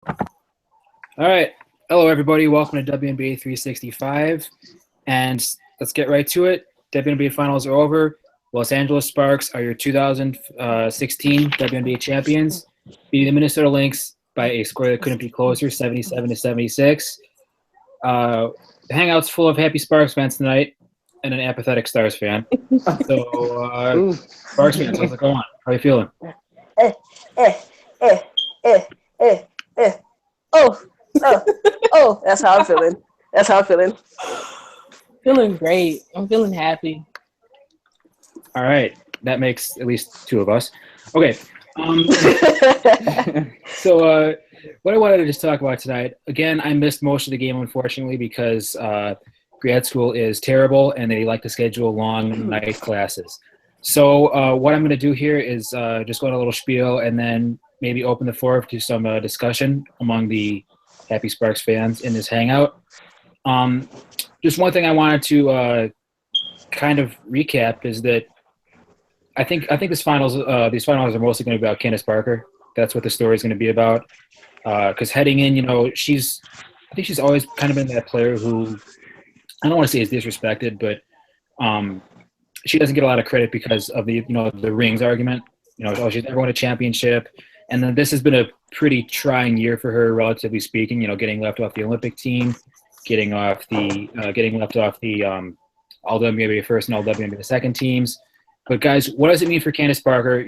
All right. Hello, everybody. Welcome to WNBA 365. And let's get right to it. WNBA finals are over. Los Angeles Sparks are your 2016 WNBA champions, beating the Minnesota Lynx by a score that couldn't be closer, 77-76. The hangout's full of happy Sparks fans tonight and an apathetic Stars fan. So, Sparks fans, how's it going? How are you feeling? Eh, eh, eh, eh, eh, eh. Oh, that's how I'm feeling. That's how I'm feeling. Feeling great. I'm feeling happy. All right. That makes at least two of us. Okay. So what I wanted to just talk about tonight, again, I missed most of the game, unfortunately, because grad school is terrible and they like to schedule long night classes. So what I'm going to do here is just go on a little spiel and then maybe open the floor to some discussion among the Happy Sparks fans in this hangout. Just one thing I wanted to kind of recap is that I think these finals are mostly going to be about Candace Parker. That's what the story is going to be about. Because heading in, I think she's always kind of been that player who I don't want to say is disrespected, but she doesn't get a lot of credit because of the the rings argument. She's never won a championship, and then this has been a pretty trying year for her, relatively speaking. Getting left off the Olympic team, getting left off the All WNBA first and All WNBA second teams. But guys, what does it mean for Candace Parker?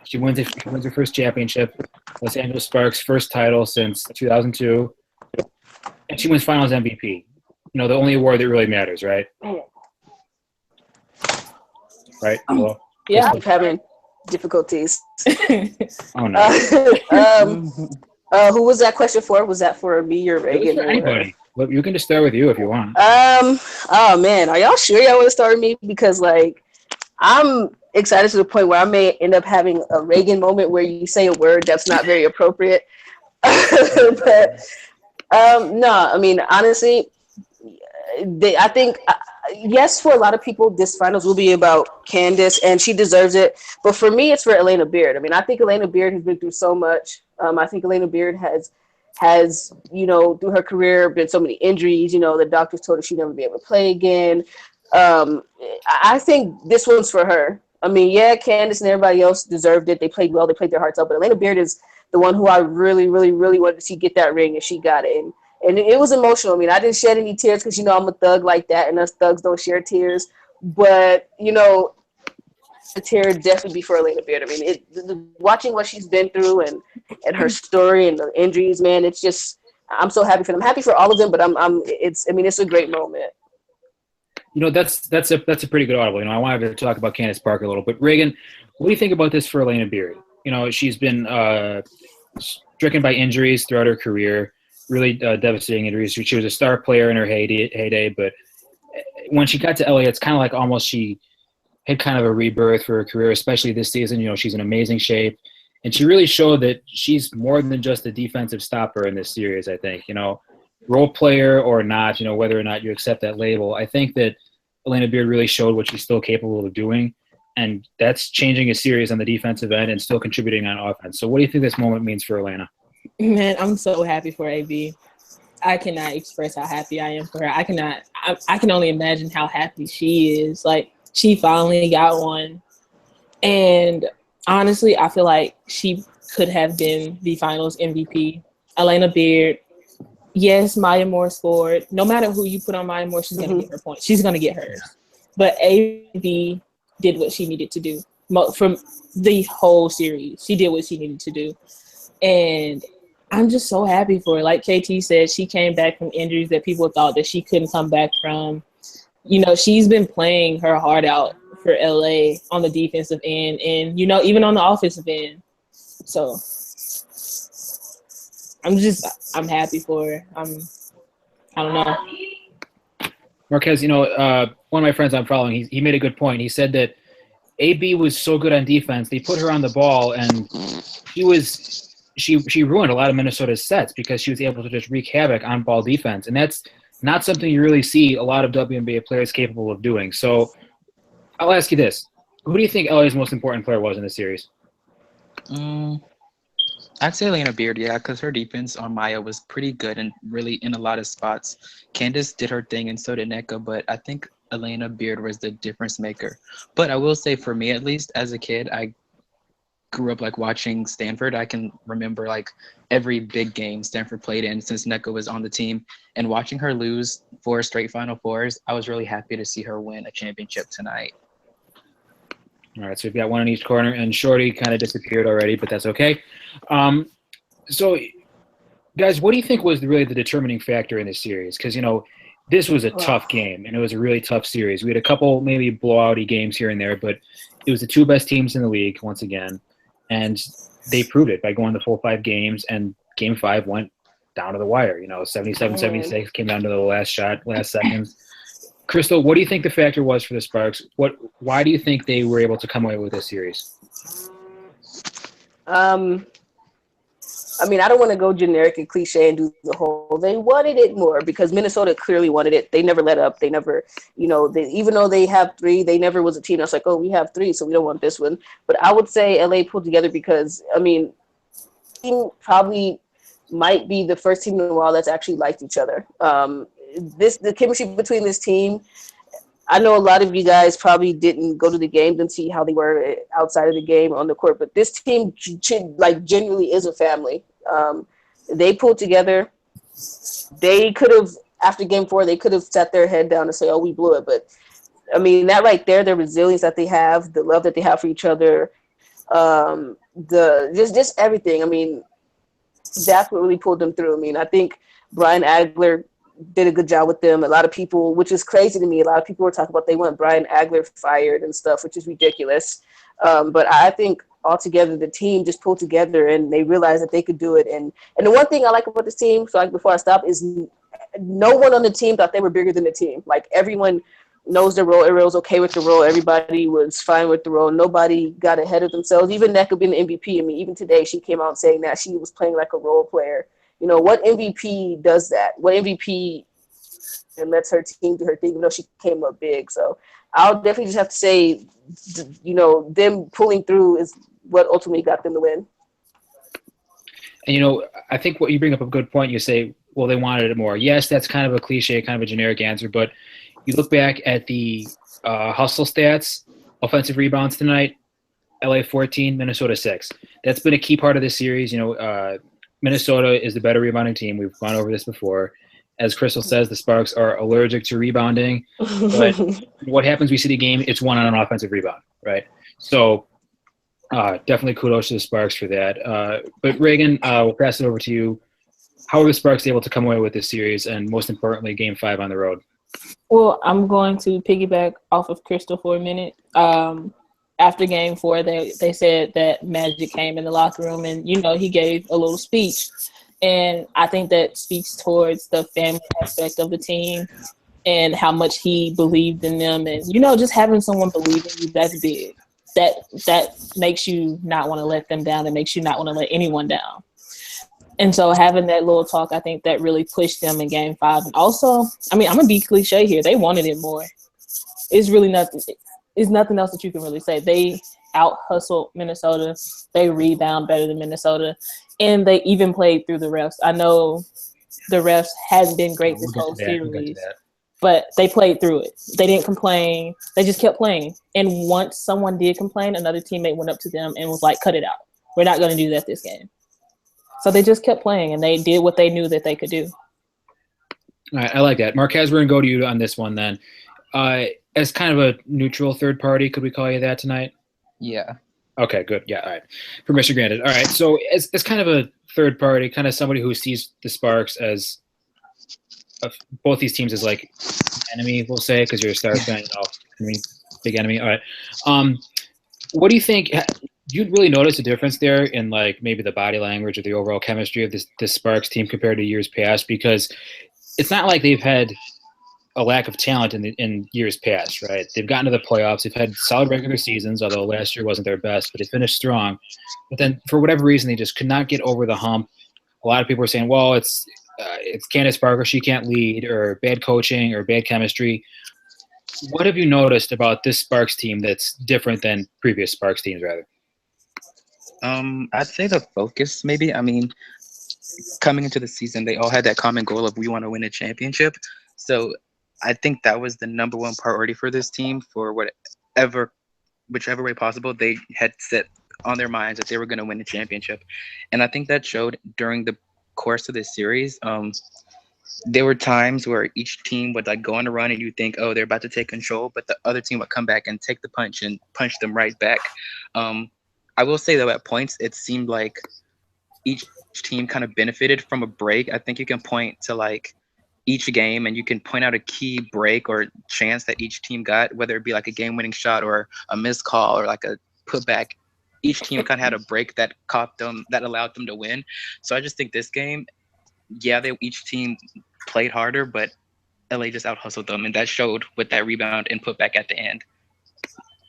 She wins her first championship, Los Angeles Sparks' first title since 2002, and she wins Finals MVP. The only award that really matters, right? Right? Hello? Yeah. I'm having difficulties. Oh no. Who was that question for? Was that for me or Reagan? For anybody. Well, you can just start with you if you want. Oh man, are y'all sure y'all want to start with me? Because I'm excited to the point where I may end up having a Reagan moment where you say a word that's not very appropriate. But no, I mean honestly, I think yes, for a lot of people, this finals will be about Candace, and she deserves it. But for me, it's for Elena Beard. I mean, I think Elena Beard has been through so much. I think Elena Beard has through her career been so many injuries. The doctors told her she'd never be able to play again. I think this one's for her. I mean, yeah, Candace and everybody else deserved it. They played well. They played their hearts out. But Elena Beard is the one who I really, really, really wanted to see get that ring, and she got it. And it was emotional. I mean, I didn't shed any tears because, I'm a thug like that, and us thugs don't share tears. But, the tear definitely be for Elena Beard. I mean, watching what she's been through and her story and the injuries, man, it's just, I'm so happy for them. I'm happy for all of them, but it's a great moment. That's a pretty good audible. I wanted to talk about Candace Parker a little bit. Reagan, what do you think about this for Elena Beard? She's been stricken by injuries throughout her career, really devastating injuries. She was a star player in her heyday, but when she got to LA, it's kind of like almost she had kind of a rebirth for her career, especially this season. She's in amazing shape, and she really showed that she's more than just a defensive stopper in this series, I think. Role player or not, whether or not you accept that label, I think that Elena Beard really showed what she's still capable of doing, and that's changing a series on the defensive end and still contributing on offense. So what do you think this moment means for Elena? Man, I'm so happy for AB. I cannot express how happy I am for her. I can only imagine how happy she is. She finally got one. And honestly, I feel like she could have been the finals MVP. Elena Beard, yes, Maya Moore scored. No matter who you put on Maya Moore, she's going to get her points. She's going to get hers. But AB did what she needed to do from the whole series. She did what she needed to do. And I'm just so happy for her. Like KT said, she came back from injuries that people thought that she couldn't come back from. She's been playing her heart out for LA on the defensive end and, even on the offensive end. So I'm happy for her. I don't know. Marquez, one of my friends I'm following, he made a good point. He said that AB was so good on defense, they put her on the ball, and she ruined a lot of Minnesota's sets because she was able to just wreak havoc on ball defense, and that's not something you really see a lot of WNBA players capable of doing. So I'll ask you this: who do you think LA's most important player was in this series? I'd say Elena Beard, yeah, because her defense on Maya was pretty good and really in a lot of spots. Candace did her thing and so did NECA, but I think Elena Beard was the difference maker. But I will say for me, at least, as a kid, I grew up like watching Stanford. I can remember like every big game Stanford played in since NECA was on the team. And watching her lose 4 straight Final Fours, I was really happy to see her win a championship tonight. All right, so we've got one in each corner, and Shorty kind of disappeared already, but that's okay. So, guys, what do you think was really the determining factor in this series? Because, this was a tough game, and it was a really tough series. We had a couple maybe blowouty games here and there, but it was the 2 best teams in the league once again, and they proved it by going the full 5 games, and Game 5 went down to the wire. 77-76, came down to the last shot, last seconds. Crystal, what do you think the factor was for the Sparks? Why do you think they were able to come away with this series? I don't want to go generic and cliche and do the whole. They wanted it more because Minnesota clearly wanted it. They never let up. They never, even though they have 3, they never was a team that's like, oh, we have 3, so we don't want this one. But I would say LA pulled together because, team probably might be the first team in a while that's actually liked each other. The chemistry between this team, I know a lot of you guys probably didn't go to the games and see how they were outside of the game on the court, but this team genuinely is a family. They pulled together. They could have, after Game 4, they could have set their head down and say, oh, we blew it. But, that right there, the resilience that they have, the love that they have for each other, just everything. That's what really pulled them through. I think Brian Agler did a good job with them. A lot of people, which is crazy to me, a lot of people were talking about they want Brian Agler fired and stuff, which is ridiculous. But I think altogether the team just pulled together and they realized that they could do it. And the one thing I like about this team, before I stop, is no one on the team thought they were bigger than the team. Like everyone knows their role. Everyone was okay with the role. Everybody was fine with the role. Nobody got ahead of themselves. Even Nneka being the MVP. Even today she came out saying that she was playing like a role player. What MVP does that? What MVP and lets her team do her thing, even though she came up big? So I'll definitely just have to say, them pulling through is what ultimately got them to win. And, I think what you bring up a good point. You say, well, they wanted it more. Yes, that's kind of a cliche, kind of a generic answer, but you look back at the hustle stats, offensive rebounds tonight, LA 14, Minnesota 6. That's been a key part of this series. Minnesota is the better rebounding team. We've gone over this before. As Crystal says, the Sparks are allergic to rebounding. But what happens, we see the game, it's won on an offensive rebound, right? So definitely kudos to the Sparks for that. But Reagan, we'll pass it over to you. How are the Sparks able to come away with this series and, most importantly, Game 5 on the road? Well, I'm going to piggyback off of Crystal for a minute. After Game 4, they said that Magic came in the locker room and, he gave a little speech. And I think that speaks towards the family aspect of the team and how much he believed in them. And, just having someone believe in you, that's big. That makes you not want to let them down. It makes you not want to let anyone down. And so having that little talk, I think that really pushed them in Game 5. And also, I'm going to be cliche here. They wanted it more. It's really nothing. It's nothing else that you can really say. They out-hustled Minnesota. They rebound better than Minnesota. And they even played through the refs. I know the refs hadn't been great this whole series, but they played through it. They didn't complain. They just kept playing. And once someone did complain, another teammate went up to them and was like, cut it out. We're not going to do that this game. So they just kept playing, and they did what they knew that they could do. All right, I like that. Marquez, we're going to go to you on this one then. As kind of a neutral third party, could we call you that tonight? Yeah. Okay, good. Yeah, all right. Permission granted. All right, so as kind of a third party, kind of somebody who sees the Sparks as both these teams as like enemy, we'll say, because you're a Stars fan, big enemy. All right. What do you think? Do you really notice a difference there in like maybe the body language or the overall chemistry of this Sparks team compared to years past? Because it's not like they've had a lack of talent in years past, right? They've gotten to the playoffs. They've had solid regular seasons, although last year wasn't their best, but they finished strong. But then for whatever reason, they just could not get over the hump. A lot of people are saying, well, it's Candace Parker. She can't lead, or bad coaching or bad chemistry. What have you noticed about this Sparks team that's different than previous Sparks teams, rather? I'd say the focus, maybe. I mean, coming into the season, they all had that common goal of we want to win a championship. So I think that was the number one priority for this team for whatever, whichever way possible. They had set on their minds that they were going to win the championship, and I think that showed during the course of this series. There were times where each team would like go on a run and you think, oh, they're about to take control, but the other team would come back and take the punch and punch them right back. Um, I will say though, at points it seemed like each team kind of benefited from a break. I think you can point to like each game and you can point out a key break or chance that each team got, whether it be like a game-winning shot or a missed call or like a putback. Each team kind of had a break that caught them, that allowed them to win. So I just think this game, yeah, each team played harder, but LA just out hustled them, and that showed with that rebound and putback at the end.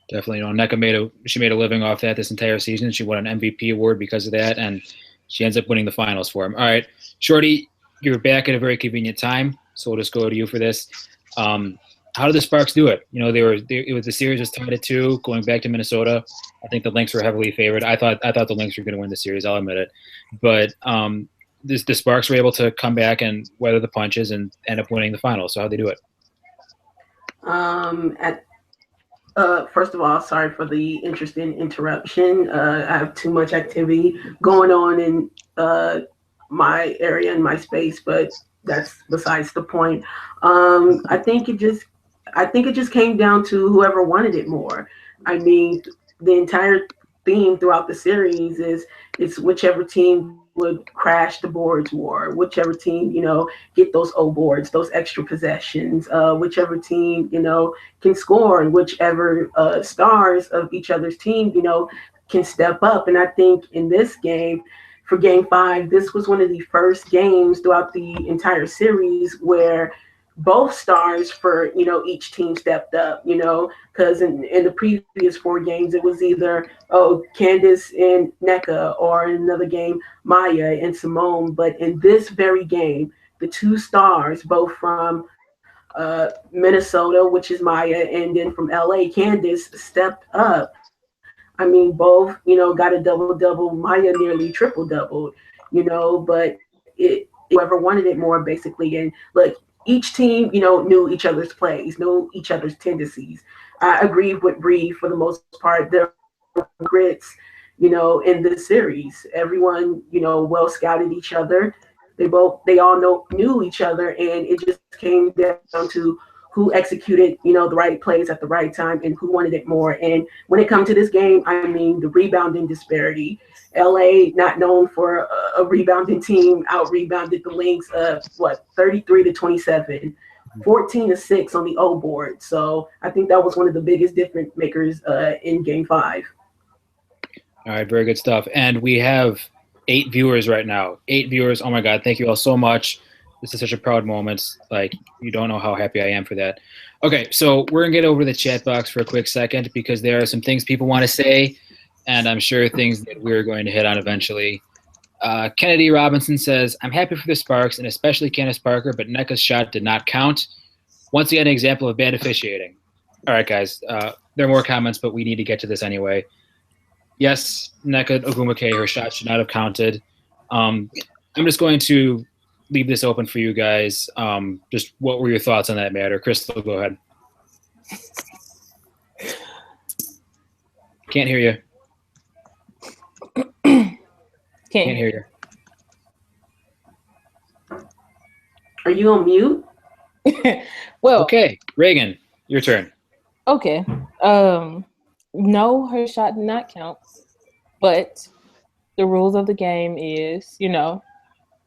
Definitely, Nneka made a living off that this entire season. She won an MVP award because of that, and she ends up winning the finals for him. All right, Shorty, you're back at a very convenient time, so we'll just go to you for this. How did the Sparks do it? The series was tied at 2, going back to Minnesota. I think the Lynx were heavily favored. I thought the Lynx were going to win the series. I'll admit it, but the Sparks were able to come back and weather the punches and end up winning the finals. So how'd they do it? First of all, sorry for the interesting interruption. I have too much activity going on in my area and my space, but that's besides the point. I think it just came down to whoever wanted it more. I mean, the entire theme throughout the series is whichever team would crash the boards more, whichever team, get those O boards, those extra possessions, whichever team, can score, and whichever stars of each other's team, can step up. And I think in this game, for game 5, this was one of the first games throughout the entire series where both stars for each team stepped up, because in the previous 4 games it was either Candace and Nneka, or in another game Maya and Simone. But in this very game, the 2 stars, both from Minnesota, which is Maya, and then from LA, Candace, stepped up. I mean, both got a double-double. Maya nearly triple-doubled, but whoever wanted it more, basically. And look, each team, knew each other's plays, knew each other's tendencies. I agree with Bree for the most part. There were grits, in this series. Everyone, well scouted each other. They all knew each other, and it just came down to who executed, the right plays at the right time and who wanted it more. And when it comes to this game, I mean, the rebounding disparity. LA, not known for a rebounding team, out-rebounded the Lynx, 33-27, 14-6 on the O board. So I think that was one of the biggest difference makers in Game 5. All right, very good stuff. And we have 8 viewers right now. 8 viewers. Oh, my God. Thank you all so much. This is such a proud moment. Like, you don't know how happy I am for that. Okay, so we're going to get over to the chat box for a quick second because there are some things people want to say, and I'm sure things that we're going to hit on eventually. Kennedy Robinson says, I'm happy for the Sparks, and especially Candace Parker, but Nneka's shot did not count. Once again, an example of bad officiating. All right, guys. There are more comments, but we need to get to this anyway. Yes, Nneka Ogwumike, her shot should not have counted. I'm just going to leave this open for you guys. Just what were your thoughts on that matter? Crystal, go ahead. Can't hear you. Can't hear you. Are you on mute? Well, okay, Reagan, your turn. Okay. No, her shot did not count. But the rules of the game is,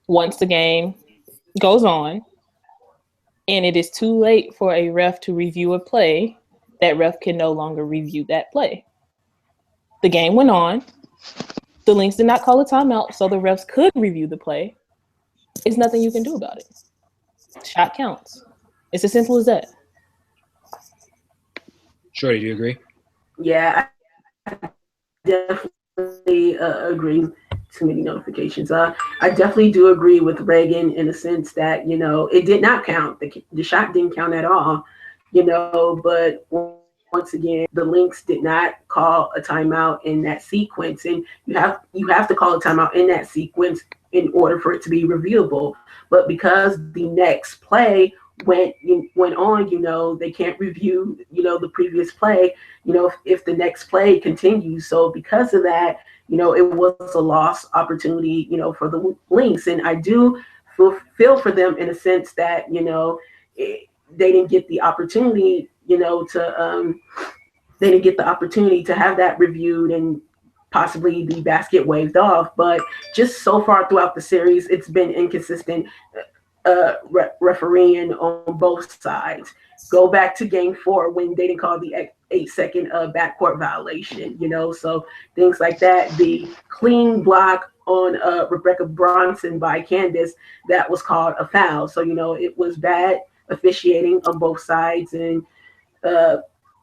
once the game goes on and it is too late for a ref to review a play, that ref can no longer review that play. The game went on. The Lynx did not call a timeout, so the refs could review the play. There's nothing you can do about it. Shot counts. It's as simple as that. Shorty, do you agree? Yeah, I definitely agree. Too many notifications. I definitely do agree with Reagan in the sense that, it did not count. The shot didn't count at all, but once again, the Lynx did not call a timeout in that sequence, and you have to call a timeout in that sequence in order for it to be reviewable. But because the next play went on, they can't review, the previous play, if the next play continues. So because of that, it was a lost opportunity, for the Lynx, and I do feel for them in a sense that they didn't get the opportunity, they didn't get the opportunity to have that reviewed and possibly the basket waved off. But just so far throughout the series, it's been inconsistent refereeing on both sides. Go back to game 4 when they didn't call the 8-second backcourt violation, so things like that. The clean block on Rebecca Bronson by Candace, that was called a foul. So, it was bad officiating on both sides. And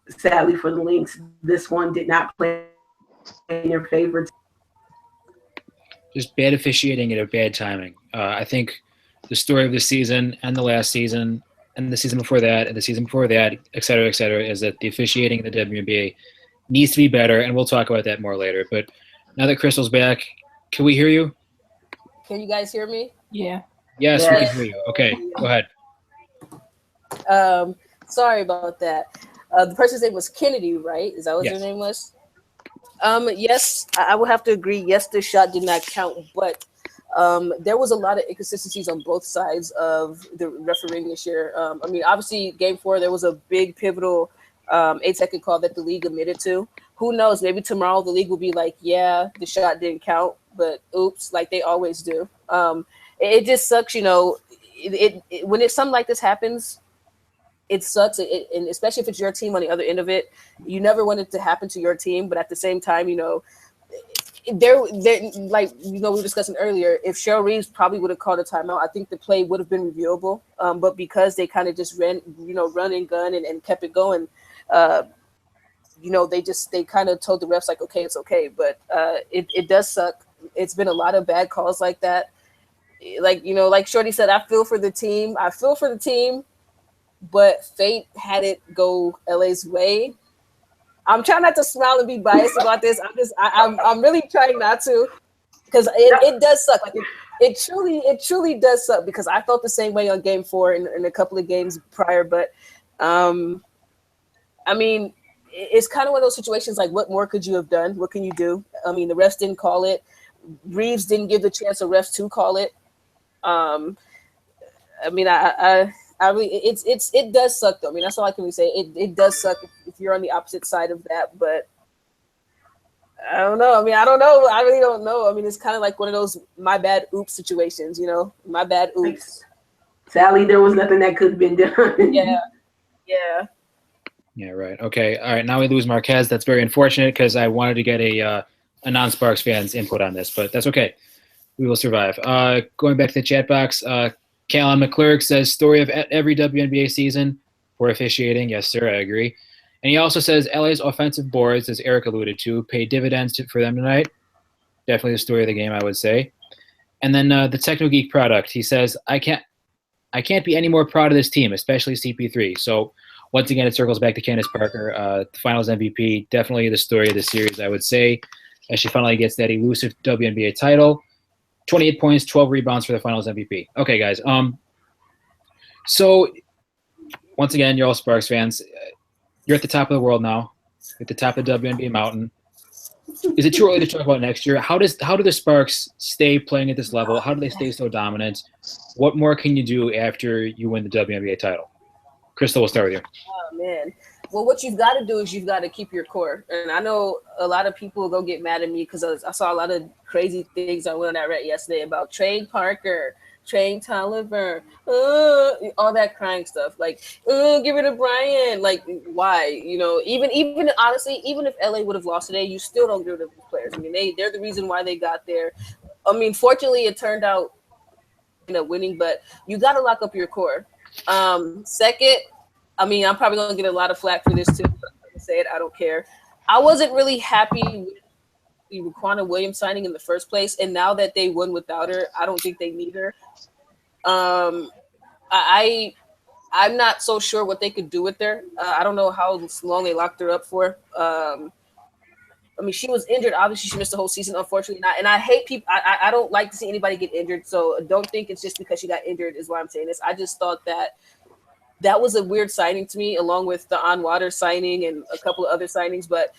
sadly for the Lynx, this one did not play in their favor. Just bad officiating and a bad timing. I think the story of the season and the last season and the season before that and the season before that, et cetera, is that the officiating in the WNBA needs to be better, and we'll talk about that more later. But now that Crystal's back, can we hear you? Can you guys hear me? Yeah. Yes, we can hear you. Okay, go ahead. Sorry about that. The person's name was Kennedy, right? Is that what Yes. your name was? Yes, I would have to agree. Yes, the shot did not count, but there was a lot of inconsistencies on both sides of the refereeing this year. I mean, obviously, game 4, there was a big pivotal 8-second call that the league admitted to. Who knows? Maybe tomorrow the league will be like, yeah, the shot didn't count, but oops, like they always do. It just sucks, when it's something like this happens, it sucks, and especially if it's your team on the other end of it. You never want it to happen to your team, but at the same time, they're like we were discussing earlier. If Cheryl Reeves probably would have called a timeout, I think the play would have been reviewable. But because they kind of just run and gun and kept it going, they kind of told the refs like, okay, it's okay. But it does suck. It's been a lot of bad calls like that. Like Shorty said, I feel for the team. But fate had it go LA's way. I'm trying not to smile and be biased about this. I'm really trying not to, because it does suck. Like it truly does suck, because I felt the same way on game 4 and a couple of games prior. But I mean, it's kind of one of those situations like, what more could you have done? What can you do? I mean, the refs didn't call it. Reeves didn't give the chance of refs to call it. I mean, I really, it does suck though. I mean, that's all I can really say. It does suck if you're on the opposite side of that, but I don't know. I mean, I don't know. I really don't know. I mean, it's kind of like one of those my bad oops situations, my bad oops. Sally, there was nothing that could have been done. Yeah. Yeah, right. Okay. All right. Now we lose Marquez. That's very unfortunate, because I wanted to get a non-Sparks fan's input on this, but that's okay. We will survive. Going back to the chat box, Callum McClurg says, story of every WNBA season for officiating. Yes, sir, I agree. And he also says LA's offensive boards, as Eric alluded to, paid dividends for them tonight. Definitely the story of the game, I would say. And then the Techno Geek product, he says, I can't be any more proud of this team, especially CP3. So once again, it circles back to Candace Parker, the Finals MVP. Definitely the story of the series, I would say, as she finally gets that elusive WNBA title. 28 points, 12 rebounds for the Finals MVP. Okay, guys. So once again, you're all Sparks fans. You're at the top of the world now. You're at the top of the WNBA mountain. Is it too early to talk about next year? How do the Sparks stay playing at this level? How do they stay so dominant? What more can you do after you win the WNBA title? Crystal, we'll start with you. Oh man. Well, what you've got to do is you've got to keep your core. And I know a lot of people will go get mad at me because I saw a lot of crazy things on when I read yesterday about Trey Parker, Trey Tolliver, all that crying stuff. Like, give it to Brian. Like, why? Even honestly, even if LA would have lost today, you still don't give it to these players. I mean, they're the reason why they got there. I mean, fortunately, it turned out winning, but you got to lock up your core. Second, I mean, I'm probably going to get a lot of flack for this too. But I'm going to say it. I don't care. I wasn't really happy with the Raquana Williams signing in the first place. And now that they won without her, I don't think they need her. I I'm not so sure what they could do with her. I don't know how long they locked her up for. I mean, she was injured. Obviously, she missed the whole season. Unfortunately, not. And I hate people. I don't like to see anybody get injured. So don't think it's just because she got injured is why I'm saying this. I just thought that was a weird signing to me, along with the On Water signing and a couple of other signings. But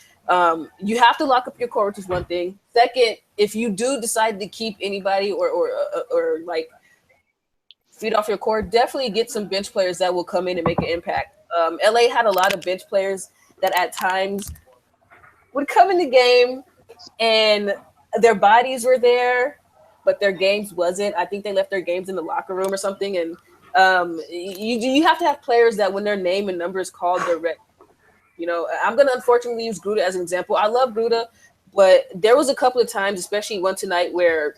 you have to lock up your core, which is one thing. Second, if you do decide to keep anybody or like feed off your core, definitely get some bench players that will come in and make an impact. LA had a lot of bench players that at times would come in the game and their bodies were there, but their games wasn't. I think they left their games in the locker room or something. And you have to have players that when their name and number is called, they're ready. You know, I'm going to unfortunately use Gruda as an example. I love Gruda, but there was a couple of times, especially one tonight, where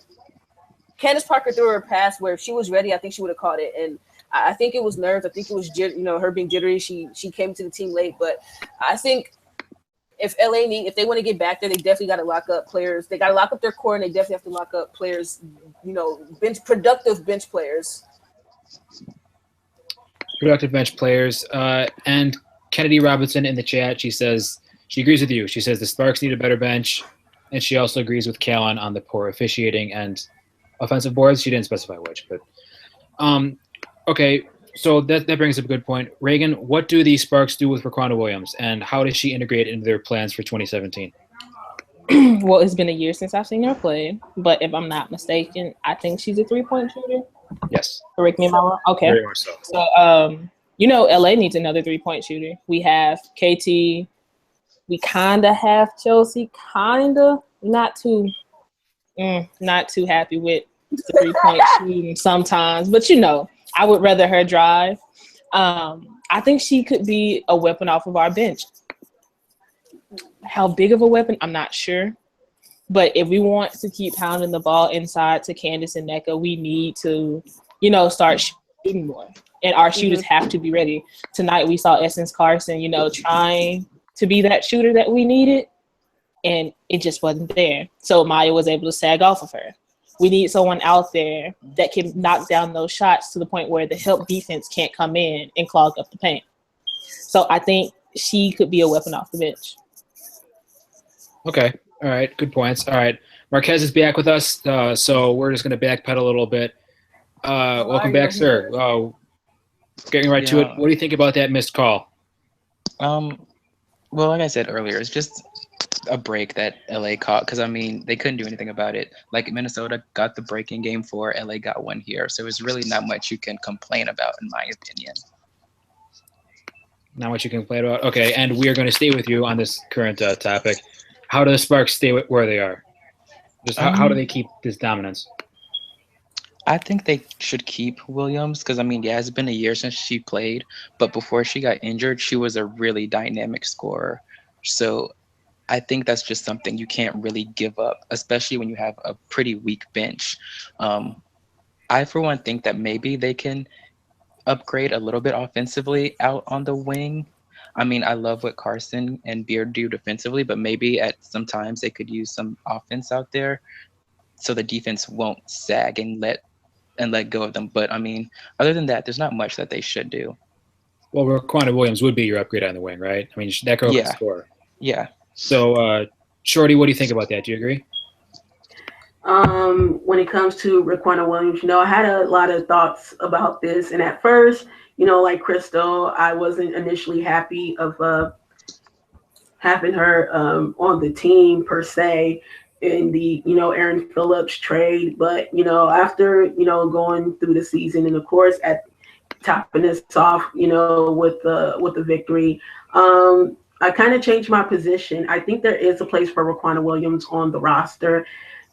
Candace Parker threw her a pass where if she was ready, I think she would have caught it. And I think it was nerves. I think it was, her being jittery. She came to the team late, but I think if if they want to get back there, they definitely got to lock up players. They got to lock up their core, and they definitely have to lock up players, productive bench players. Productive bench players. And Kennedy Robinson in the chat, she says she agrees with you. She says the Sparks need a better bench, and she also agrees with Callan on the poor officiating and offensive boards. She didn't specify which, but okay. So that brings up a good point. Reagan, what do the Sparks do with Raquanda Williams, and how does she integrate into their plans for 2017? Well, it's been a year since I've seen her play, but if I'm not mistaken, I think she's a 3-point shooter. Yes. Correct me if I'm wrong. Okay. Very much so. So, LA needs another 3-point shooter. We have KT. We kind of have Chelsea. Not too happy with the 3-point shooting sometimes, but I would rather her drive. I think she could be a weapon off of our bench. How big of a weapon, I'm not sure. But if we want to keep pounding the ball inside to Candace and Nneka, we need to, start shooting more. And our shooters have to be ready. Tonight we saw Essence Carson, trying to be that shooter that we needed, and it just wasn't there. So Maya was able to sag off of her. We need someone out there that can knock down those shots to the point where the help defense can't come in and clog up the paint. So I think she could be a weapon off the bench. Okay. All right. Good points. All right. Marquez is back with us, so we're just going to backpedal a little bit. Welcome back, sir. Getting right to it. What do you think about that missed call? Well, like I said earlier, it's just a break that LA caught because they couldn't do anything about it. Like Minnesota got the break in game 4, LA got one here, so it's really not much you can complain about, in my opinion. Not much you can complain about. Okay, and we are going to stay with you on this current topic. How do the Sparks stay where they are? Just how do they keep this dominance? I think they should keep Williams because it's been a year since she played, but before she got injured, she was a really dynamic scorer. So I think that's just something you can't really give up, especially when you have a pretty weak bench. I, for one, think that maybe they can upgrade a little bit offensively out on the wing. I love what Carson and Beard do defensively, but maybe at some times they could use some offense out there so the defense won't sag and let go of them. But, other than that, there's not much that they should do. Well, Raquanda Williams would be your upgrade on the wing, right? That girl can score. Yeah. So, Shorty, what do you think about that? Do you agree? When it comes to Raquanda Williams, I had a lot of thoughts about this. And at first, like Crystal, I wasn't initially happy of having her on the team per se in the, Aaron Phillips trade. But, after, going through the season and, of course, at topping this off, with the victory, I kind of changed my position. I think there is a place for Raquanda Williams on the roster.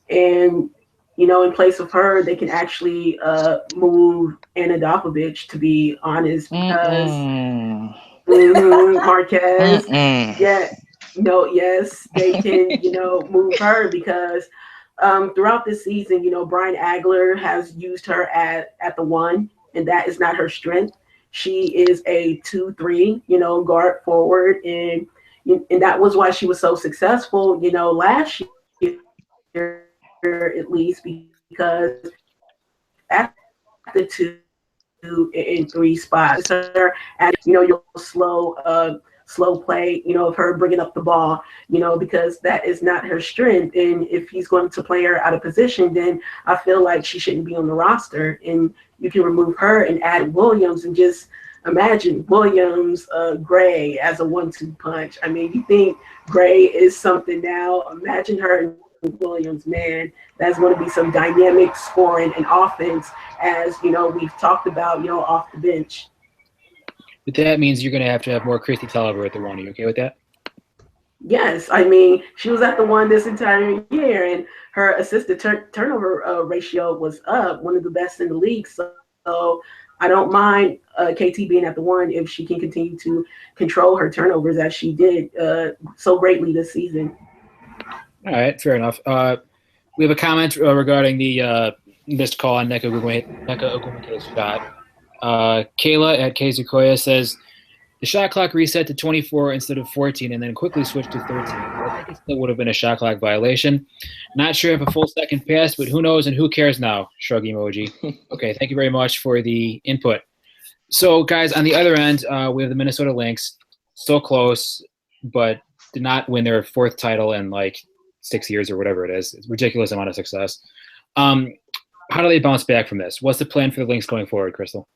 And, in place of her, they can actually move Anna Dopovich, to be honest, because Marquez, yes, they can, move her because throughout this season, Brian Agler has used her at the 1, and that is not her strength. She is a 2-3, guard forward, and that was why she was so successful, last year, at least, because at the 2, in three spots. Her, and your slow play, of her bringing up the ball, because that is not her strength. And if he's going to play her out of position, then I feel like she shouldn't be on the roster. And you can remove her and add Williams and just imagine Williams, Gray as a 1-2 punch. I mean, you think Gray is something now. Imagine her and Williams, man. That's going to be some dynamic scoring and offense, as we've talked about, off the bench. But that means you're going to have more Christy Tolliver at the one. Are you okay with that? Yes, I mean, she was at the one this entire year, and her assisted turnover ratio was up, one of the best in the league. So I don't mind KT being at the one if she can continue to control her turnovers as she did so greatly this season. All right, fair enough. We have a comment regarding the missed call on Nneka Ogwumike's shot. Kayla at Kezukoya says, the shot clock reset to 24 instead of 14 and then quickly switched to 13. I think it still would have been a shot clock violation. Not sure if a full second passed, but who knows and who cares now? Shrug emoji. Okay, thank you very much for the input. So, guys, on the other end, we have the Minnesota Lynx. So close, but did not win their fourth title in like 6 years or whatever it is. It's a ridiculous amount of success. How do they bounce back from this? What's the plan for the Lynx going forward, Crystal?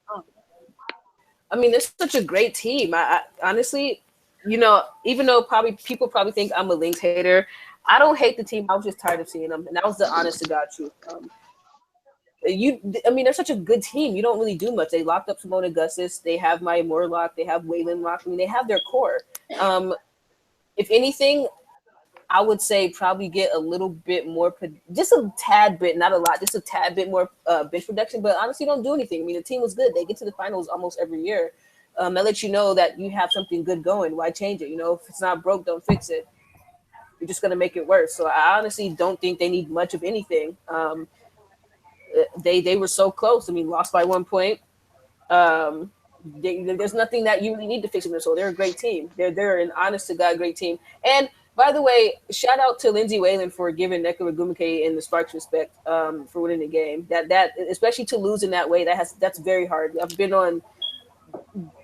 I mean, they're such a great team. I honestly, even though people probably think I'm a Lynx hater, I don't hate the team. I was just tired of seeing them, and that was the honest to God truth. They're such a good team. You don't really do much. They locked up Simone Augustus. They have Maya Moore they have Waylon locked. I mean, they have their core. If anything, I would say probably get a little bit more, just a tad bit, not a lot, just a tad bit more bench production. But honestly, don't do anything. I mean, the team was good. They get to the finals almost every year. That lets you know that you have something good going. Why change it? If it's not broke, don't fix it. You're just going to make it worse. So I honestly don't think they need much of anything. They were so close. I mean, lost by 1 point. There's nothing that you really need to fix in Minnesota. They're a great team. They're an honest to God great team. And by the way, shout out to Lindsay Whalen for giving Nneka Ogwumike and the Sparks respect for winning the game. That especially to lose in that way, that's very hard. I've been on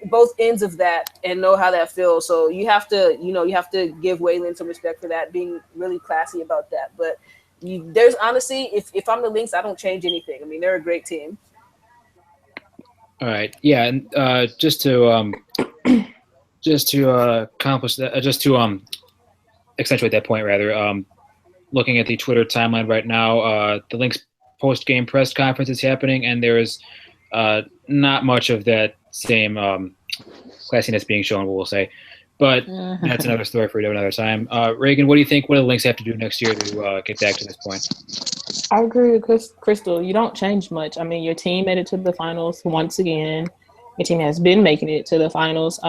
both ends of that and know how that feels. So you have to give Whalen some respect for that, being really classy about that. But there's honestly, if I'm the Lynx, I don't change anything. I mean, they're a great team. All right, yeah, and just to accomplish that, accentuate that point rather. Looking at the Twitter timeline right now, the Lynx post-game press conference is happening, and there is not much of that same classiness being shown, we'll say. But that's another story for another time. Reagan, what do you think? What do the Lynx have to do next year to get back to this point? I agree with Crystal. You don't change much. I mean, your team made it to the finals once again. Your team has been making it to the finals.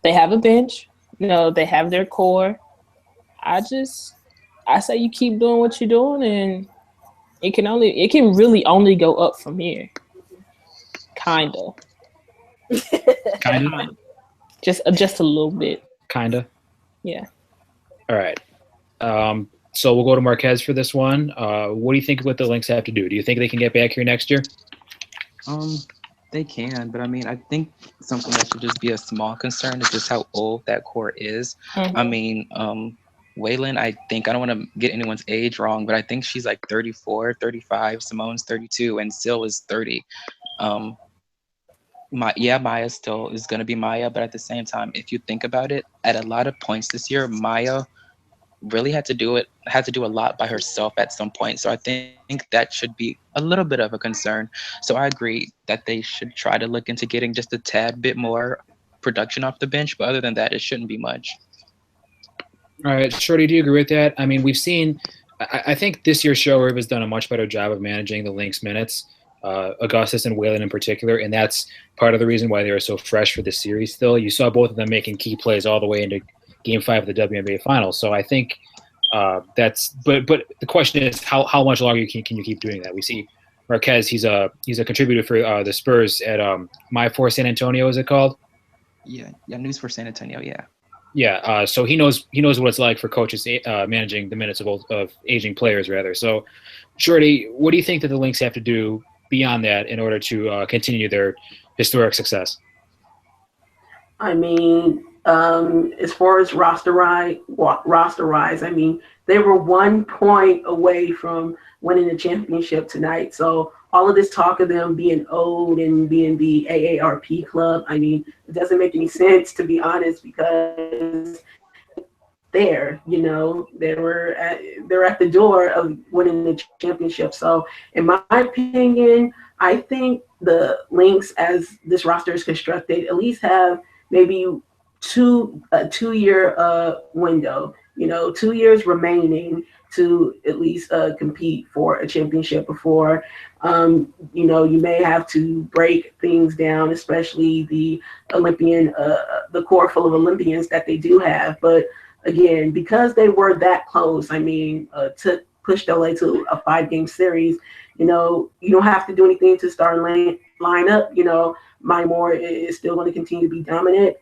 They have a bench. They have their core. I say you keep doing what you're doing, and it can really only go up from here. Kinda. Just a little bit. Kinda. Yeah. All right. So we'll go to Marquez for this one. What do you think what the Lynx have to do? Do you think they can get back here next year? They can, but I mean, I think something that should just be a small concern is just how old that core is. Mm-hmm. I mean, Waylon, I don't want to get anyone's age wrong, but I think she's like 34, 35. Simone's 32, and Sil is 30. Maya still is going to be Maya, but at the same time, if you think about it, at a lot of points this year, Maya really had to do a lot by herself at some point. So I think that should be a little bit of a concern. So I agree that they should try to look into getting just a tad bit more production off the bench, but other than that, it shouldn't be much. All right, Shorty, do you agree with that? I mean, we've seen – I think this year's show has done a much better job of managing the Lynx minutes, Augustus and Waylon in particular, and that's part of the reason why they were so fresh for this series still. You saw both of them making key plays all the way into Game 5 of the WNBA Finals. So I think that's – but the question is how much longer can you keep doing that? We see Marquez, he's a contributor for the Spurs at My For San Antonio, is it called? Yeah, News for San Antonio, yeah. Yeah, so he knows what it's like for coaches managing the minutes of aging players, rather. So, Shorty, what do you think that the Lynx have to do beyond that in order to continue their historic success? I mean, as far as roster rise, I mean, they were 1 point away from winning the championship tonight. So all of this talk of them being old and being the AARP club, I mean, it doesn't make any sense, to be honest, because there, they're at the door of winning the championship. So in my opinion, I think the Lynx, as this roster is constructed, at least have maybe a 2 year window, 2 years remaining to at least compete for a championship before you may have to break things down, especially the the core full of Olympians that they do have. But again, because they were that close, I mean, to push LA to a 5-game series, you don't have to do anything to start line up. Monty Moore is still going to continue to be dominant.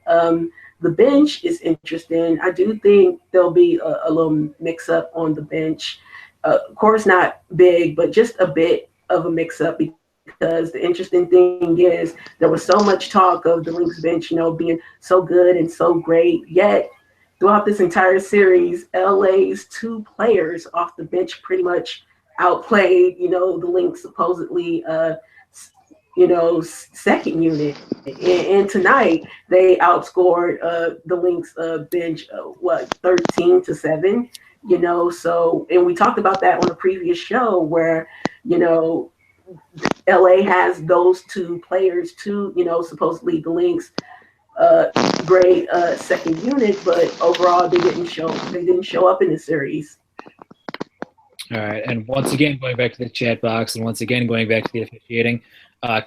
The bench is interesting. I do think there'll be a little mix up on the bench. Of course, not big, but just a bit of a mix up, because the interesting thing is there was so much talk of the Lynx bench, being so good and so great, yet throughout this entire series, LA's 2 players off the bench pretty much outplayed, the Lynx supposedly, second unit. And tonight they outscored the Lynx bench, 13-7. So, and we talked about that on a previous show where, LA has those 2 players too, supposedly the Lynx great second unit, but overall they didn't show up in the series. All right, and once again, going back to the chat box, and once again going back to the officiating,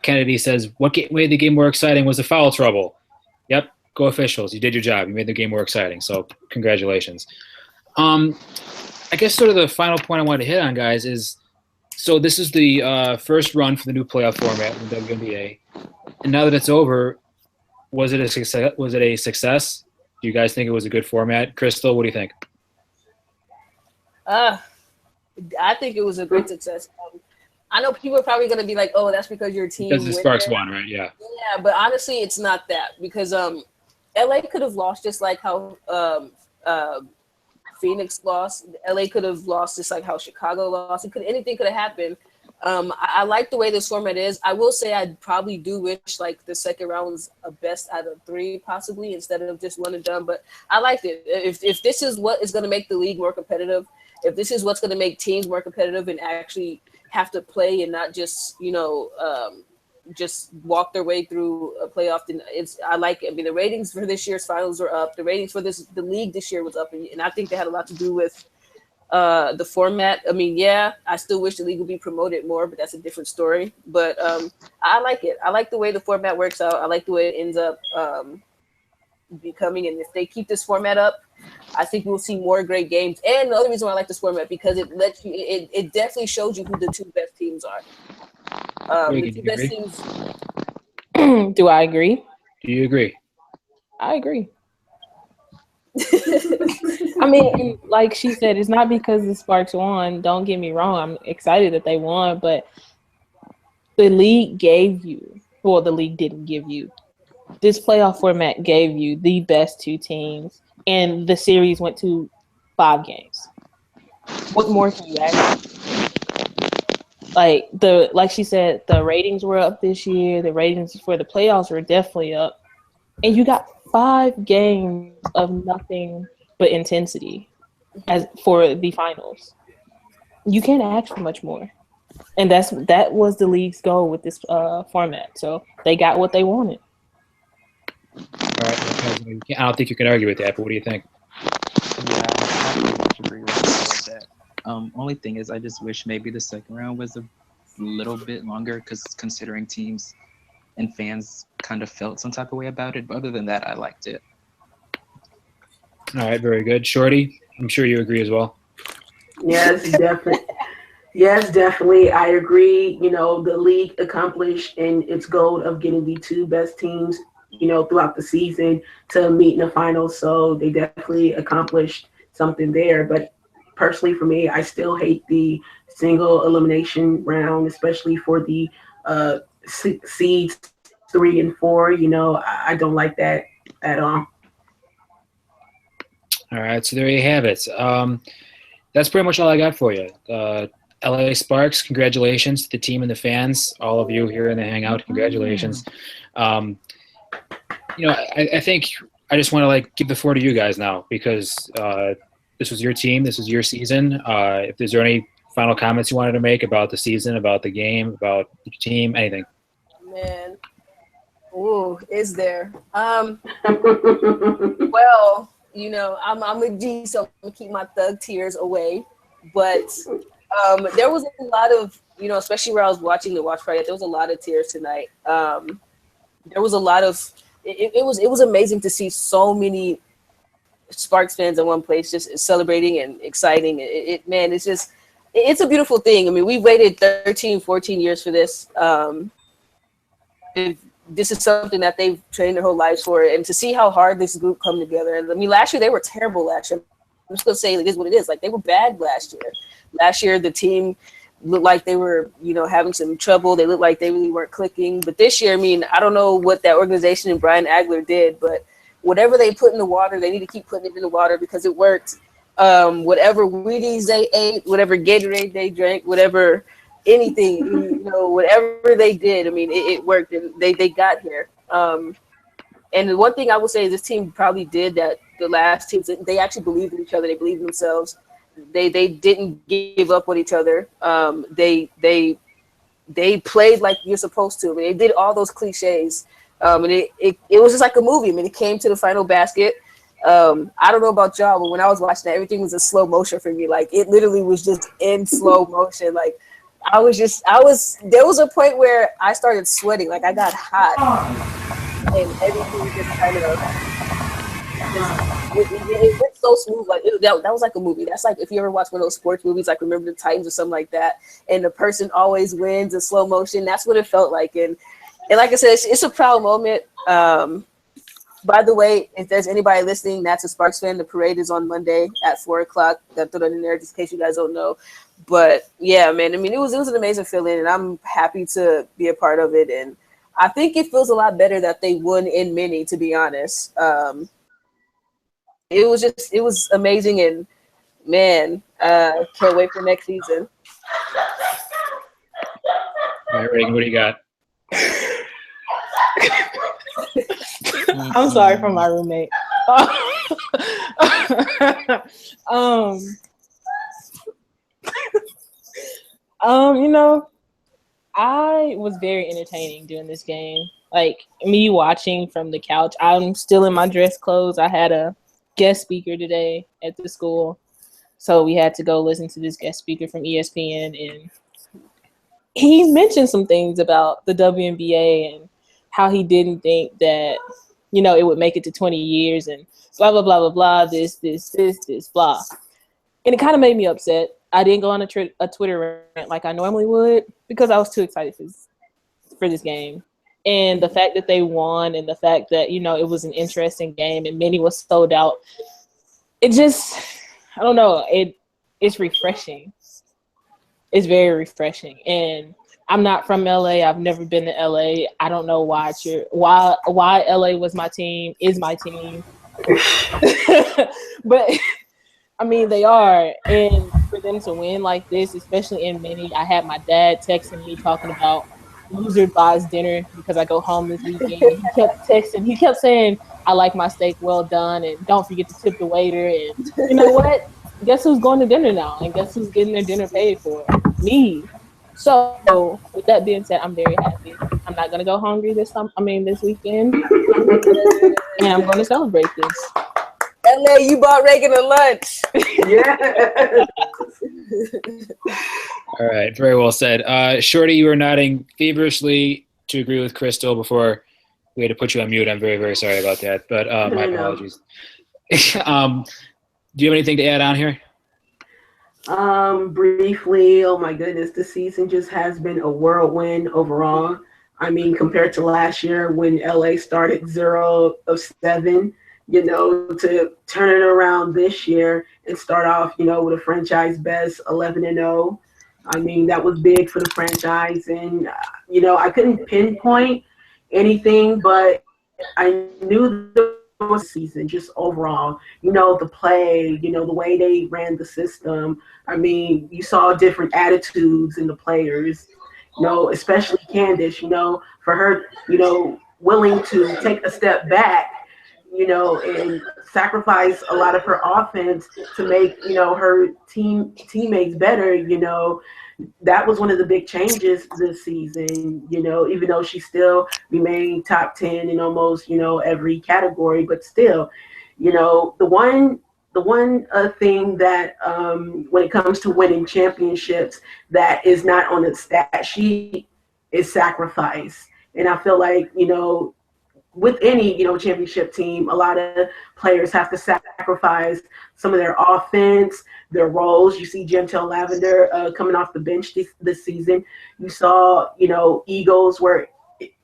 Kennedy says, "What made the game more exciting was the foul trouble." Yep, go officials! You did your job. You made the game more exciting. So congratulations. I guess sort of the final point I wanted to hit on, guys, is so this is the first run for the new playoff format in the WNBA, and now that it's over, was it a success? Do you guys think it was a good format? Crystal, what do you think? I think it was a great success. I know people are probably going to be like, "Oh, that's because your team." Because the Sparks won, right? Yeah. Yeah, but honestly, it's not that, because LA could have lost just like how Phoenix lost. LA could have lost just like how Chicago lost. Anything could have happened. I like the way this format is. I will say I probably do wish like the second round was a best out of 3 possibly instead of just one and done. But I liked it. If this is what is going to make the league more competitive, if this is what's going to make teams more competitive and actually have to play and not just just walk their way through a playoff, then I like it. I mean, the ratings for this year's finals are up. The ratings for the league this year was up, and I think they had a lot to do with the format. I mean, yeah, I still wish the league would be promoted more, but that's a different story. But I like it. I like the way the format works out. I like the way it ends up becoming. And if they keep this format up, I think we'll see more great games. And the other reason why I like this format, because it lets you, it definitely shows you who the 2 best teams are. The 2 best teams. Do I agree? Do you agree? I agree. I mean, like she said, it's not because the Sparks won. Don't get me wrong. I'm excited that they won, but the league gave you, well, the league didn't give you. This playoff format gave you the best 2 teams, and the series went to 5 games. What more can you ask? Like she said, the ratings were up this year. The ratings for the playoffs were definitely up, and you got 5 games of nothing but intensity as for the finals. You can't ask for much more, and that was the league's goal with this format. So they got what they wanted. All right, I don't think you can argue with that. But what do you think? Yeah, I pretty much agree with that. Only thing is, I just wish maybe the second round was a little bit longer, because considering teams and fans kind of felt some type of way about it. But other than that, I liked it. All right, very good. Shorty, I'm sure you agree as well. Yes, definitely. Yes, definitely. I agree. The league accomplished in its goal of getting the 2 best teams, throughout the season to meet in the finals. So they definitely accomplished something there. But personally, for me, I still hate the single elimination round, especially for the seeds 3 and 4. You know, I don't like that at all. All right, so there you have it. That's pretty much all I got for you. LA Sparks, congratulations to the team and the fans, all of you here in the Hangout. Congratulations. You know, I think I just want to like give the floor to you guys now because this was your team, this was your season. If there's any final comments you wanted to make about the season, about the game, about your team, anything. Man, ooh, is there? Well, you know, I'm a G, so I'm gonna keep my thug tears away. But there was a lot of, you know, especially where I was watching the watch party, there was a lot of tears tonight. There was a lot of it was amazing to see so many Sparks fans in one place just celebrating and exciting. Man, it's a beautiful thing. I mean, we waited 13, 14 years for this. This is something that they've trained their whole lives for, and to see how hard this group come together. And I mean, last year they were terrible. Last year, I'm just gonna say it is what it is. Like, they were bad last year. Last year, the team looked like they were, you know, having some trouble. They looked like they really weren't clicking. But this year, I mean, I don't know what that organization and Brian Agler did, but whatever they put in the water, they need to keep putting it in the water because it worked. Whatever Wheaties they ate, whatever Gatorade they drank, whatever anything, you know, whatever they did, I mean, it worked, and they got here. And the one thing I will say is this team probably did that the last teams, they actually believed in each other. They believed in themselves. They didn't give up on each other. They played like you're supposed to. I mean, they did all those cliches. And it was just like a movie. I mean, it came to the final basket. I don't know about y'all, but when I was watching that, everything was in slow motion for me. Like, it literally was just in slow motion. Like, there was a point where I started sweating. Like, I got hot, and everything just kind of, it went so smooth. Like, that was like a movie. That's like if you ever watch one of those sports movies, like Remember the Titans or something like that, and the person always wins in slow motion. That's what it felt like. And like I said, it's a proud moment. By the way, if there's anybody listening that's a Sparks fan, the parade is on Monday at 4:00. That threw it in there just in case you guys don't know. But yeah, man, I mean, it was an amazing feeling, and I'm happy to be a part of it. And I think it feels a lot better that they won in many, to be honest. It was amazing, and man, can't wait for next season. All right, Reagan, what do you got? I'm sorry for my roommate. You know, I was very entertaining during this game. Like, me watching from the couch. I'm still in my dress clothes. I had a guest speaker today at the school, so we had to go listen to this guest speaker from ESPN, and he mentioned some things about the WNBA and how he didn't think that, you know, it would make it to 20 years and blah, blah, blah, blah, blah, this, blah. And it kind of made me upset. I didn't go on a Twitter rant like I normally would because I was too excited for this game. And the fact that they won and the fact that, you know, it was an interesting game and many was sold out, it just, I don't know, it's refreshing. It's very refreshing. And I'm not from LA. I've never been to LA. I don't know why LA was my team, is my team. But I mean, they are. And for them to win like this, especially in many, I had my dad texting me talking about loser buys dinner because I go home this weekend. He kept texting. He kept saying, I like my steak well done, and don't forget to tip the waiter. And you know what? Guess who's going to dinner now? And guess who's getting their dinner paid for? Me. So with that being said, I'm very happy. I'm not gonna go hungry this weekend, and I'm gonna celebrate this. LA, you bought Reagan a lunch. Yeah. All right, very well said. Shorty, you were nodding feverishly to agree with Crystal before we had to put you on mute. I'm very, very sorry about that, but my apologies. Do you have anything to add on here? Briefly, oh my goodness, the season just has been a whirlwind overall. I mean, compared to last year when LA started 0 of 7, you know, to turn it around this year and start off, you know, with a franchise best 11-0. I mean, that was big for the franchise. And, I couldn't pinpoint anything, but I knew there was a season just overall. The play, the way they ran the system. I mean, you saw different attitudes in the players, especially Candace, for her, willing to take a step back, and sacrifice a lot of her offense to make, her teammates better, that was one of the big changes this season, even though she still remained top 10 in almost, every category, but still, the one thing that when it comes to winning championships that is not on the stat sheet is sacrifice. And I feel like, with any, championship team, a lot of players have to sacrifice some of their offense, their roles. You see Gentle Lavender coming off the bench this season. You saw, egos were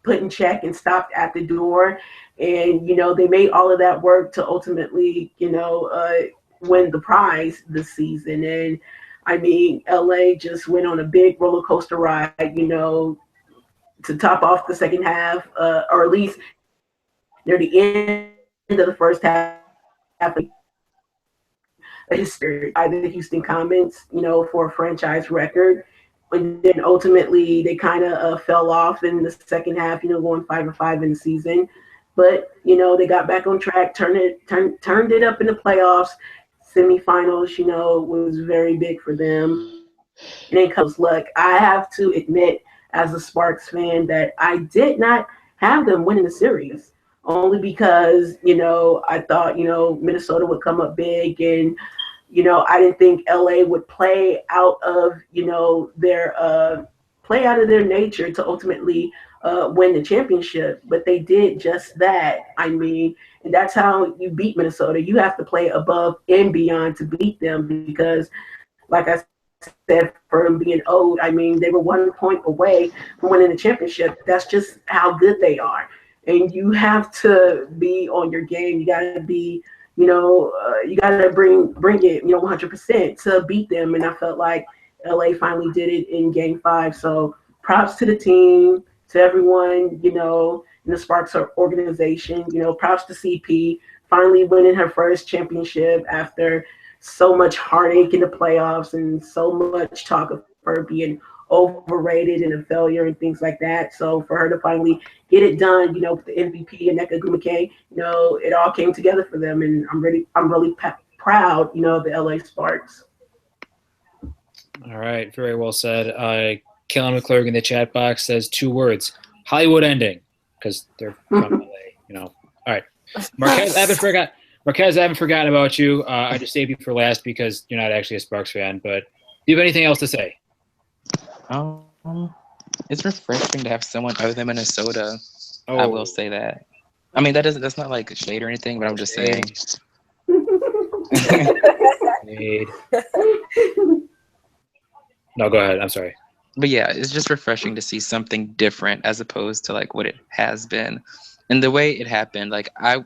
put in check and stopped at the door. And, they made all of that work to ultimately, win the prize this season. And, I mean, LA just went on a big roller coaster ride, to top off the second half, or at least near the end of the first half, history by the Houston Comets, for a franchise record. And then ultimately they kind of fell off in the second half, going 5-5 in the season. But, they got back on track, turned it up in the playoffs. Semifinals, was very big for them. And then comes luck. I have to admit, as a Sparks fan, that I did not have them winning the series. Only because, I thought, Minnesota would come up big, and, I didn't think LA would play out of, their nature to ultimately win the championship. But they did just that. I mean, and that's how you beat Minnesota. You have to play above and beyond to beat them because, like I said, from being old, I mean, they were 1 point away from winning the championship. That's just how good they are. And you have to be on your game. You got to be, you got to bring it, 100% to beat them. And I felt like LA finally did it in Game 5. So props to the team, to everyone, in the Sparks organization. Props to CP finally winning her first championship after so much heartache in the playoffs and so much talk of her being overrated and a failure and things like that. So for her to finally get it done, with the MVP and Nneka Ogwumike, it all came together for them, and I'm really proud, of the LA Sparks. All right, very well said. Kellen McClurg in the chat box says 2 words: Hollywood ending, because they're from LA. All right, Marquez, I haven't forgotten about you. I just saved you for last because you're not actually a Sparks fan. But do you have anything else to say? It's refreshing to have someone other than Minnesota. Oh. I will say that. I mean, that's not like a shade or anything, but I'm just saying. No, go ahead. I'm sorry. But yeah, it's just refreshing to see something different as opposed to like what it has been, and the way it happened. I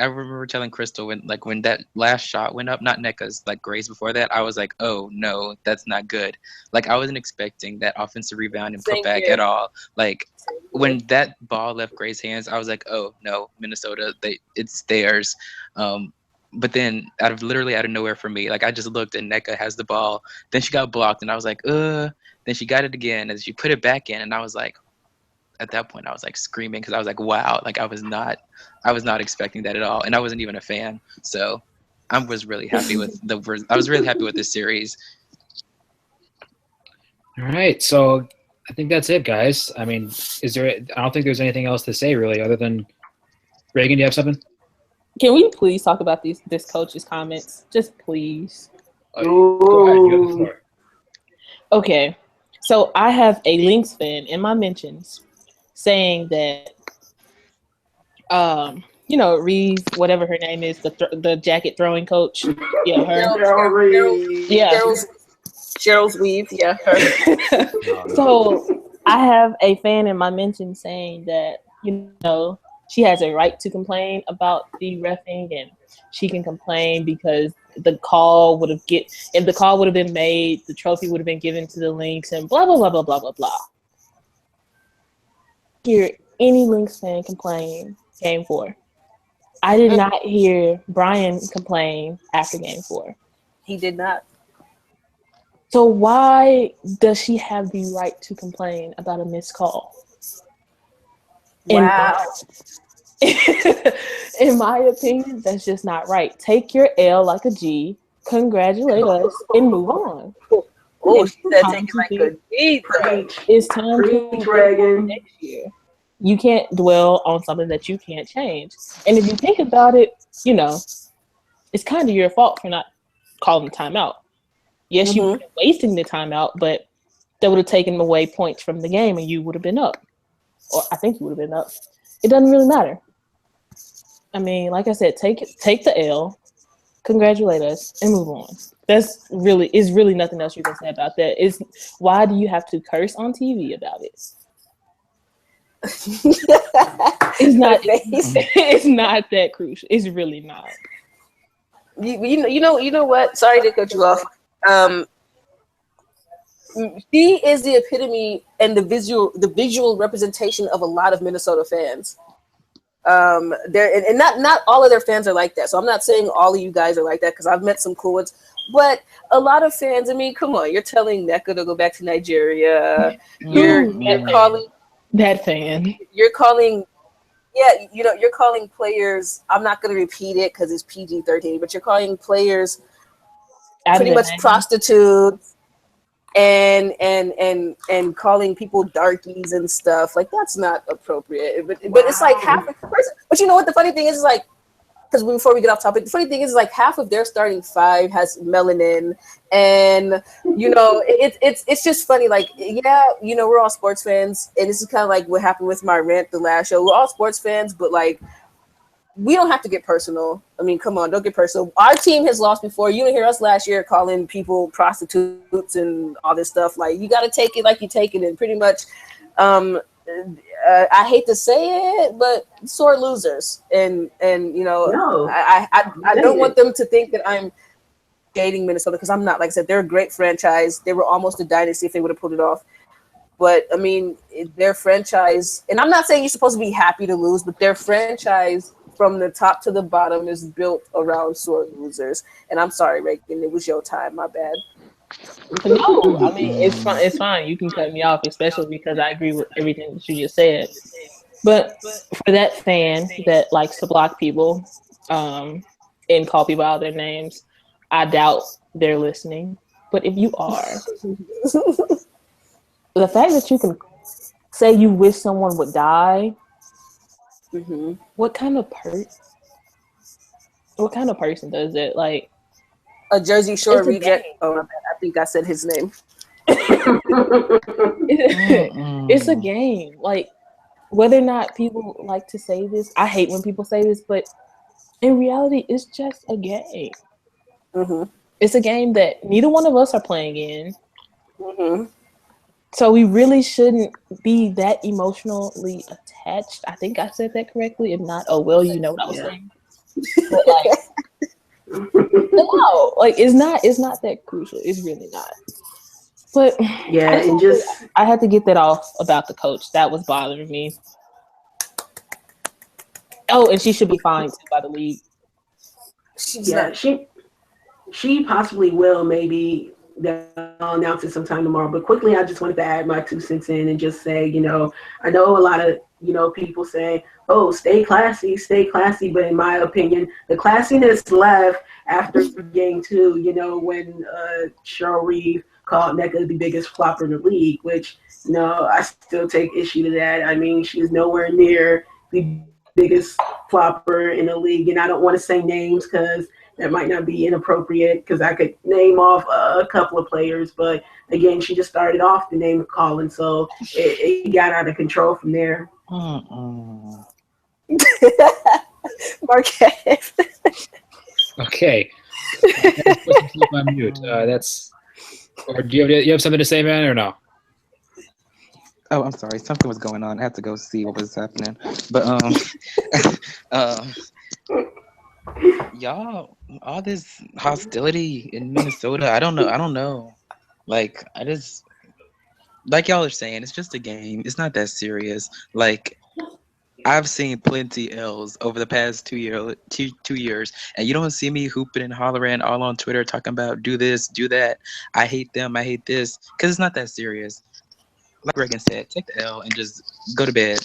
remember telling Crystal when that last shot went up, not Nneka's, like Gray's before that, I was like, oh no, that's not good. Like I wasn't expecting that offensive rebound and putback at all. Like when that ball left Gray's hands, I was like, oh no, Minnesota, it's theirs. But then out of nowhere for me, like I just looked and Nneka has the ball. Then she got blocked and I was like, Then she got it again and she put it back in and I was like, at that point I was like screaming because I was like, wow, like I was not expecting that at all, and I wasn't even a fan. So I was really happy with this series. All right, so I think that's it, guys. I mean, I don't think there's anything else to say really, other than Reagan. Do you have something? Can we please talk about this coach's comments? Just please. Go ahead, you have the floor. Okay, so I have a Lynx fan in my mentions saying that, Reeve, whatever her name is, the jacket throwing coach. Yeah, her. Cheryl's Weave. Yeah, her. So I have a fan in my mention saying that, she has a right to complain about the reffing, and she can complain because if the call would have been made, the trophy would have been given to the Lynx, and blah blah blah blah blah blah blah. Hear any Lynx fan complain game 4. I did not hear Brian complain after game 4. He did not. So why does she have the right to complain about a missed call? Wow. In my opinion, that's just not right. Take your L like a G, congratulate us, and move on. Oh, she said take it like a G. It's time to Dragon. next year. You can't dwell on something that you can't change. And if you think about it, you know, it's kind of your fault for not calling the timeout. Yes, you were wasting the timeout, but that would have taken away points from the game and you would have been up. Or I think you would have been up. It doesn't really matter. I mean, like I said, take the L, congratulate us, and move on. Is really nothing else you can say about that. Why do you have to curse on TV about it? It's not. It's not that crucial. It's really not. You know what? Sorry to cut you off. She is the epitome and the visual representation of a lot of Minnesota fans. Not all of their fans are like that. So I'm not saying all of you guys are like that, because I've met some cool ones. But a lot of fans, I mean, come on, you're telling Nneka to go back to Nigeria. You're calling that fan. You're calling, you're calling players. I'm not going to repeat it because it's PG-13, but you're calling players pretty much prostitutes and calling people darkies and stuff. Like, that's not appropriate. But it's like half a person. But you know what the funny thing is like, because before we get off topic, the funny thing is like half of their starting 5 has melanin, and you know it's just funny. Like, yeah, you know, we're all sports fans, and this is kind of like what happened with my rant the last show. We're all sports fans, but like, we don't have to get personal. I mean, come on, don't get personal. Our team has lost before. You didn't hear us last year calling people prostitutes and all this stuff. Like, you got to take it like you take it, and pretty much. I hate to say it, but sore losers, and you know, I don't want them to think that I'm shading Minnesota, because I'm not. Like I said, they're a great franchise. They were almost a dynasty if they would have pulled it off. But I mean, their franchise, and I'm not saying you're supposed to be happy to lose, but their franchise from the top to the bottom is built around sore losers. And I'm sorry, Reagan, it was your time. My bad. No, I mean, it's fine. It's fine. You can cut me off, especially because I agree with everything that you just said. But for that fan that likes to block people and call people out their names, I doubt they're listening. But if you are, the fact that you can say you wish someone would die, what kind of person does it? Like, a Jersey Shore reject. Oh, my bad. I think I said his name. It's a game. Like, whether or not people like to say this, I hate when people say this, but in reality, it's just a game. It's a game that neither one of us are playing in. So we really shouldn't be that emotionally attached. I think I said that correctly. If not, oh well, you know what I was saying. But like, no, like it's not that crucial. It's really not. But yeah, I had to get that off about the coach. That was bothering me. Oh, and she should be fined too by the league. She possibly will. Maybe they'll announce it sometime tomorrow. But quickly, I just wanted to add my 2 cents in and just say, you know, I know a lot of, you know, people say, oh, stay classy. But in my opinion, the classiness left after game 2, you know, when Cheryl Reeve called Nneka the biggest flopper in the league, which, you know, I still take issue to that. I mean, she's nowhere near the biggest flopper in the league. And I don't want to say names because that might not be inappropriate, because I could name off a couple of players. But, again, she just started off the name calling, so it got out of control from there. Marquette. Okay. On mute. Or do you have something to say, man, or no? Oh, I'm sorry. Something was going on. I had to go see what was happening. But um, y'all, all this hostility in Minnesota. I don't know. I don't know. Like, I just like y'all are saying, it's just a game. It's not that serious. Like, I've seen plenty L's over the past 2 years, and you don't see me hooping and hollering all on Twitter talking about do this, do that. I hate them. I hate this because it's not that serious. Like Reagan said, take the L and just go to bed.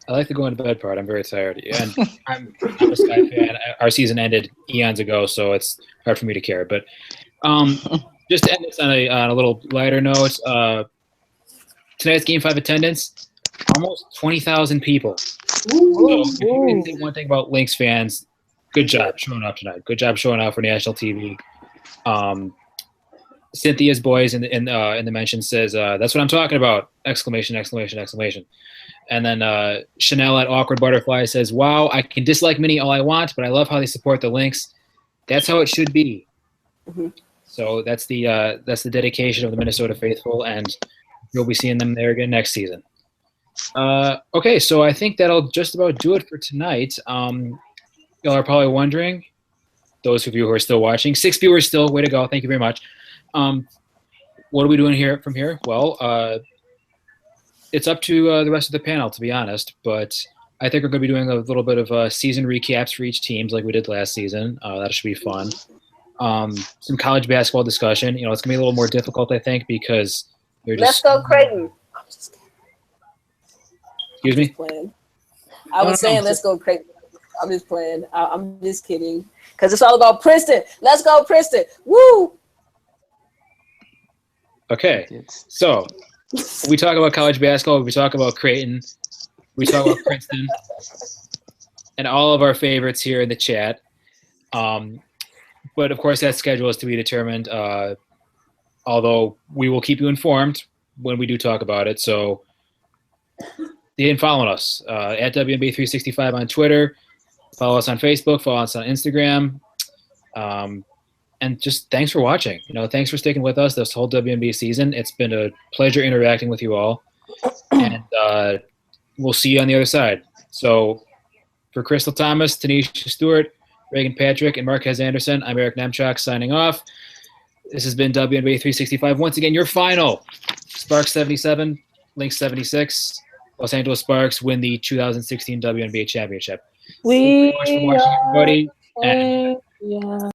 I like the going to bed part. I'm very tired. And I'm a Sky fan. Our season ended eons ago, so it's hard for me to care. But just to end this on a little lighter note, tonight's Game 5 attendance, almost 20,000 people. So if you can say one thing about Lynx fans, good job showing up tonight. Good job showing up for national TV. Cynthia's boys in the mention says, that's what I'm talking about! Exclamation, exclamation, exclamation. And then Chanel at Awkward Butterfly says, wow, I can dislike Minnie all I want, but I love how they support the Lynx. That's how it should be. Mm-hmm. So that's the dedication of the Minnesota faithful, and you'll be seeing them there again next season. Okay, so I think that'll just about do it for tonight. Y'all are probably wondering, those of you who are still watching, 6 viewers still, way to go, thank you very much. What are we doing here from here? Well, it's up to the rest of the panel, to be honest, but I think we're going to be doing a little bit of season recaps for each team like we did last season. That should be fun. Some college basketball discussion. You know, it's going to be a little more difficult, I think, because they're just... Let's go Creighton. Excuse me? I was saying let's go Creighton. I'm just playing. I'm just kidding. Because it's all about Princeton. Let's go Princeton. Woo! Okay, so we talk about college basketball, we talk about Creighton, we talk about Princeton, and all of our favorites here in the chat. But of course, that schedule is to be determined, although we will keep you informed when we do talk about it. So you can follow us at WNBA365 on Twitter, follow us on Facebook, follow us on Instagram. And just thanks for watching. You know, thanks for sticking with us this whole WNBA season. It's been a pleasure interacting with you all. And we'll see you on the other side. So for Crystal Thomas, Tanisha Stewart, Reagan Patrick, and Marquez Anderson, I'm Eric Nemchak signing off. This has been WNBA 365. Once again, your final. Sparks 77, Lynx 76. Los Angeles Sparks win the 2016 WNBA championship. Thank you very much for watching, everybody. And